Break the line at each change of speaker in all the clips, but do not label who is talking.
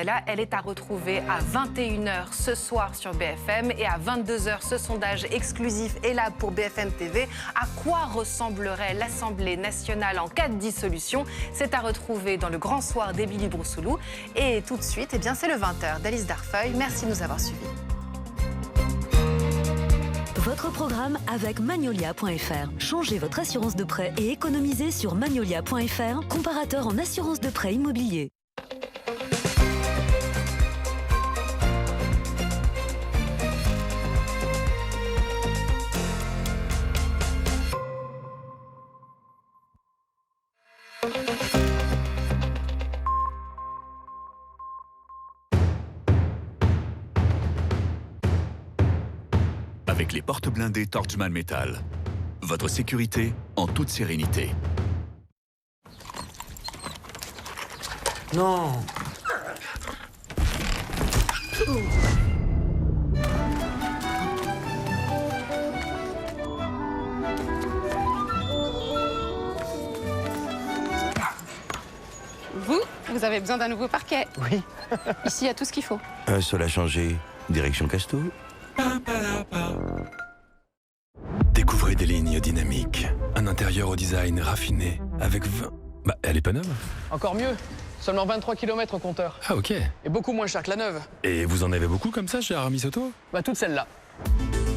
Là, elle est à retrouver à 21h ce soir sur BFM et à 22h, ce sondage exclusif est là pour BFM TV. À quoi ressemblerait l'Assemblée nationale en cas de dissolution? C'est à retrouver dans le grand soir d'Émilie Broussoulou. Et tout de suite, eh bien, c'est le 20h d'Alice Darfeuille. Merci de nous avoir suivis.
Votre programme avec Magnolia.fr. Changez votre assurance de prêt et économisez sur Magnolia.fr, comparateur en assurance de prêt immobilier.
Avec les portes blindées Torchman Metal. Votre sécurité en toute sérénité.
Non.
Vous avez besoin d'un nouveau parquet.
Oui.
Ici, il y a tout ce qu'il faut.
Un seul à changer, direction Casto.
Découvrez des lignes dynamiques, un intérieur au design raffiné, avec 20... Bah, elle est pas neuve.
Encore mieux, seulement 23 km au compteur.
Ah, ok.
Et beaucoup moins cher que la neuve.
Et vous en avez beaucoup comme ça chez Aramis Auto?
Bah, toute celle-là.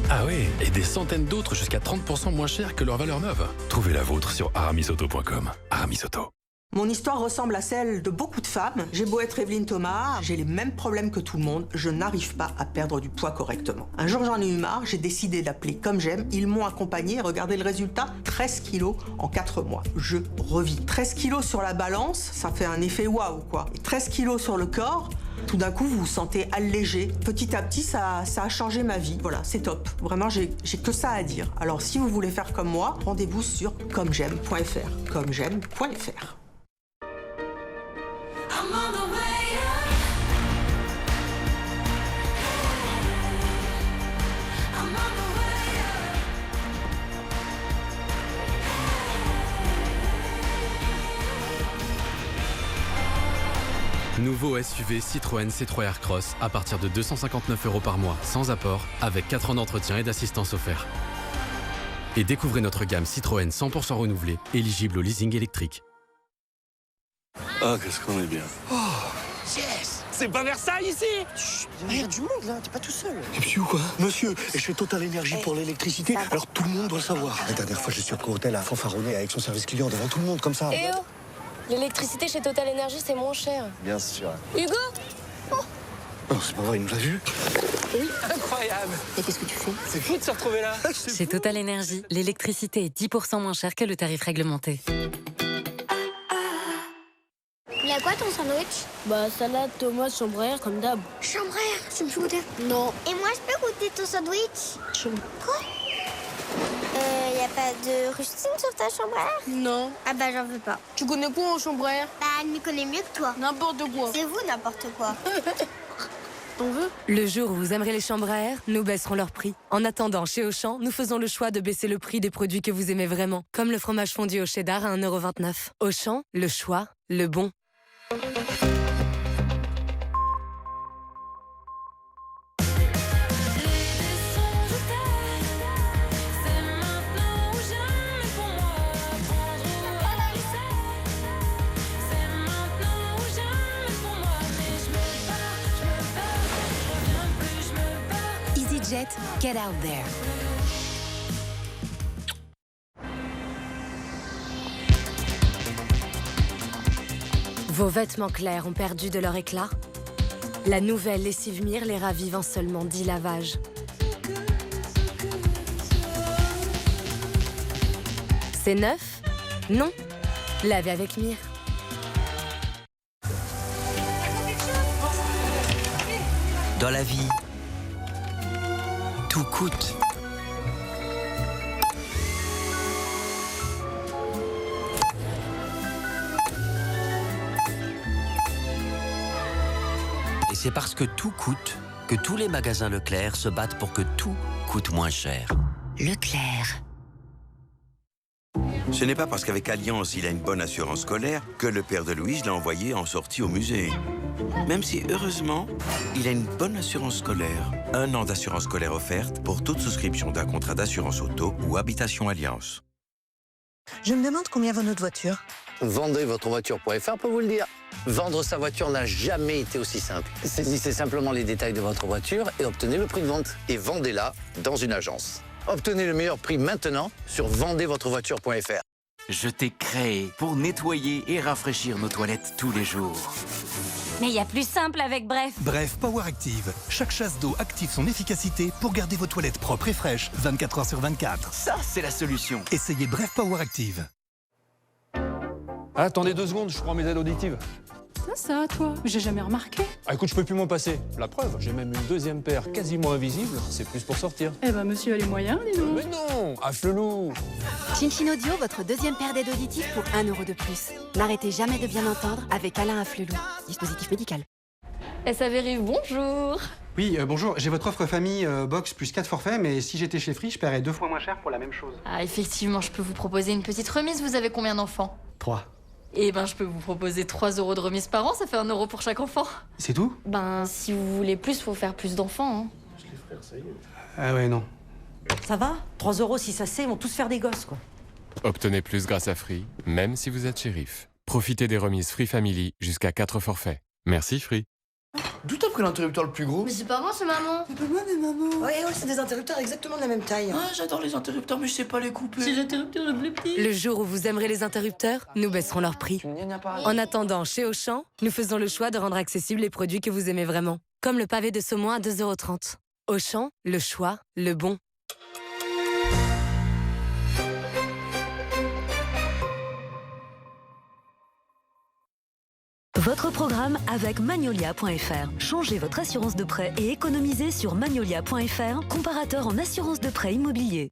Ah oui, et des centaines d'autres jusqu'à 30% moins chères que leur valeur neuve. Trouvez la vôtre sur aramisauto.com. Aramis Auto.
Mon histoire ressemble à celle de beaucoup de femmes. J'ai beau être Evelyne Thomas, j'ai les mêmes problèmes que tout le monde. Je n'arrive pas à perdre du poids correctement. Un jour, j'en ai eu marre, j'ai décidé d'appeler Comme J'aime. Ils m'ont accompagné, regardez le résultat, 13 kilos en 4 mois. Je revis. 13 kilos sur la balance, ça fait un effet waouh, quoi. Et 13 kilos sur le corps, tout d'un coup, vous vous sentez allégé. Petit à petit, ça a changé ma vie. Voilà, c'est top. Vraiment, j'ai que ça à dire. Alors, si vous voulez faire comme moi, rendez-vous sur commej'aime.fr. commej'aime.fr.
Nouveau SUV Citroën C3 Aircross à partir de 259 € par mois, sans apport, avec 4 ans d'entretien et d'assistance offert. Et découvrez notre gamme Citroën 100% renouvelée, éligible au leasing électrique.
Ah, qu'est-ce qu'on est bien.
Oh, yes. C'est pas Versailles ici?
Chut, il y a du monde là, t'es pas tout seul.
Et puis ou quoi? Monsieur, je fais Total Énergie pour l'électricité, alors tout le monde doit le savoir. La dernière fois, je suis au hôtel à fanfaronner avec son service client devant tout le monde comme ça.
Eh oh, l'électricité chez Total Énergie, c'est moins cher.
Bien sûr.
Hugo?
Oh. Non, c'est pas vrai, il nous a vus.
Oui.
Incroyable.
Et qu'est-ce que tu fais?
C'est fou de se retrouver là.
Chez Total Énergie, l'électricité est 10% moins chère que le tarif réglementé.
Il a quoi ton sandwich?
Bah, salade, tomate, chambre à air, comme d'hab.
Chambre à air, tu me fais goûter?
Non.
Et moi, je peux goûter ton sandwich? Quoi? Y a pas de rustine sur ta chambre à air?
Non.
Ah bah, j'en veux pas.
Tu connais quoi en chambre à air?
Bah, elle m'y connaît mieux que toi.
N'importe quoi.
C'est vous, n'importe quoi.
T'en veux?
Le jour où vous aimerez les chambres à air, nous baisserons leur prix. En attendant, chez Auchan, nous faisons le choix de baisser le prix des produits que vous aimez vraiment, comme le fromage fondu au cheddar à 1,29 €. Auchan, le choix, le bon. EasyJet, get out there. Vos vêtements clairs ont perdu de leur éclat? La nouvelle lessive Mire les ravive en seulement 10 lavages. C'est neuf? Non. Lavez avec Mire.
Dans la vie, tout coûte. Et c'est parce que tout coûte que tous les magasins Leclerc se battent pour que tout coûte moins cher.
Leclerc.
Ce n'est pas parce qu'avec Alliance, il a une bonne assurance scolaire que le père de Louise l'a envoyé en sortie au musée. Même si, heureusement, il a une bonne assurance scolaire. 1 an d'assurance scolaire offerte pour toute souscription d'un contrat d'assurance auto ou habitation Alliance.
Je me demande combien vaut notre voiture.
Vendezvotrevoiture.fr peut vous le dire. Vendre sa voiture n'a jamais été aussi simple. Saisissez simplement les détails de votre voiture et obtenez le prix de vente. Et vendez-la dans une agence. Obtenez le meilleur prix maintenant sur vendezvotrevoiture.fr.
Je t'ai créé pour nettoyer et rafraîchir nos toilettes tous les jours.
Mais il y a plus simple avec Bref.
Bref Power Active. Chaque chasse d'eau active son efficacité pour garder vos toilettes propres et fraîches 24 heures sur 24.
Ça, c'est la solution.
Essayez Bref Power Active.
Attendez 2 secondes, je prends mes aides auditives.
Ça, toi, j'ai jamais remarqué.
Ah, écoute, je peux plus m'en passer. La preuve, j'ai même une 2e paire quasiment invisible. C'est plus pour sortir.
Eh ben, monsieur a les moyens, dis donc.
Mais non, Afflelou.
Chin Audio, votre 2e paire d'aides auditives pour 1 € de plus. N'arrêtez jamais de bien entendre avec Alain Afflelou. Dispositif médical.
SAV bonjour.
Oui, bonjour. J'ai votre offre famille box plus 4 forfaits, mais si j'étais chez Free, je paierais 2 fois moins cher pour la même chose.
Ah, effectivement, je peux vous proposer une petite remise. Vous avez combien d'enfants?
3.
Eh ben, je peux vous proposer 3 € de remise par an, ça fait 1 € pour chaque enfant.
C'est tout?
Ben, si vous voulez plus, faut faire plus d'enfants. Hein.
Ah ouais, non.
Ça va? 3 € si ça c'est, ils vont tous faire des gosses, quoi.
Obtenez plus grâce à Free, même si vous êtes shérif. Profitez des remises Free Family jusqu'à 4 forfaits. Merci Free.
D'où t'as pris l'interrupteur le plus gros?
Mais c'est pas moi, c'est maman.
C'est pas moi, mais maman. Ouais, c'est des interrupteurs exactement de la même taille.
Ah, j'adore les interrupteurs, mais je sais pas les couper.
C'est l'interrupteur le plus petit.
Le jour où vous aimerez les interrupteurs, nous baisserons leur prix. En attendant, chez Auchan, nous faisons le choix de rendre accessibles les produits que vous aimez vraiment. Comme le pavé de saumon à 2,30 €. Auchan, le choix, le bon.
Votre programme avec Magnolia.fr. Changez votre assurance de prêt et économisez sur Magnolia.fr, comparateur en assurance de prêt immobilier.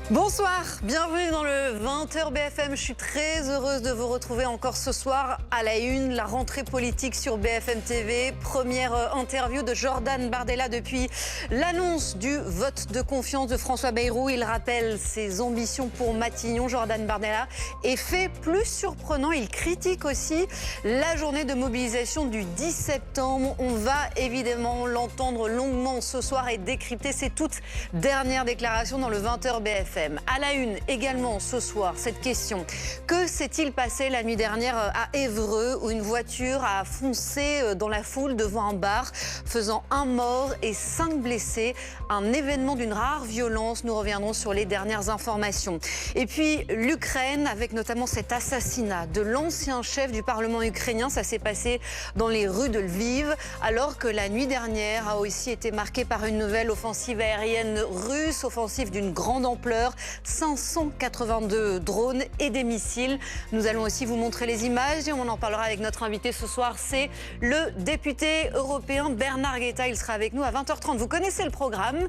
Bonsoir, bienvenue dans le 20h BFM. Je suis très heureuse de vous retrouver encore ce soir à la une, la rentrée politique sur BFM TV. Première interview de Jordan Bardella depuis l'annonce du vote de confiance de François Bayrou. Il rappelle ses ambitions pour Matignon. Jordan Bardella est fait plus surprenant. Il critique aussi la journée de mobilisation du 10 septembre. On va évidemment l'entendre longuement ce soir et décrypter ses toutes dernières déclarations dans le 20h BFM. À la une également ce soir, cette question. Que s'est-il passé la nuit dernière à Évreux où une voiture a foncé dans la foule devant un bar, faisant 1 mort et 5 blessés? Un événement d'une rare violence. Nous reviendrons sur les dernières informations. Et puis l'Ukraine, avec notamment cet assassinat de l'ancien chef du Parlement ukrainien. Ça s'est passé dans les rues de Lviv, alors que la nuit dernière a aussi été marquée par une nouvelle offensive aérienne russe, offensive d'une grande ampleur. 582 drones et des missiles. Nous allons aussi vous montrer les images et on en parlera avec notre invité ce soir. C'est le député européen Bernard Guetta. Il sera avec nous à 20h30. Vous connaissez le programme.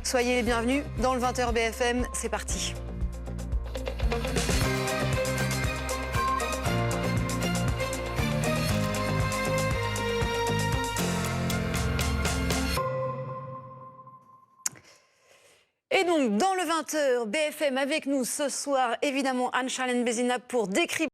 Soyez les bienvenus dans le 20h BFM. C'est parti. Et donc, dans le 20h BFM, avec nous ce soir, évidemment, Anne-Charlène Bézina pour décrypter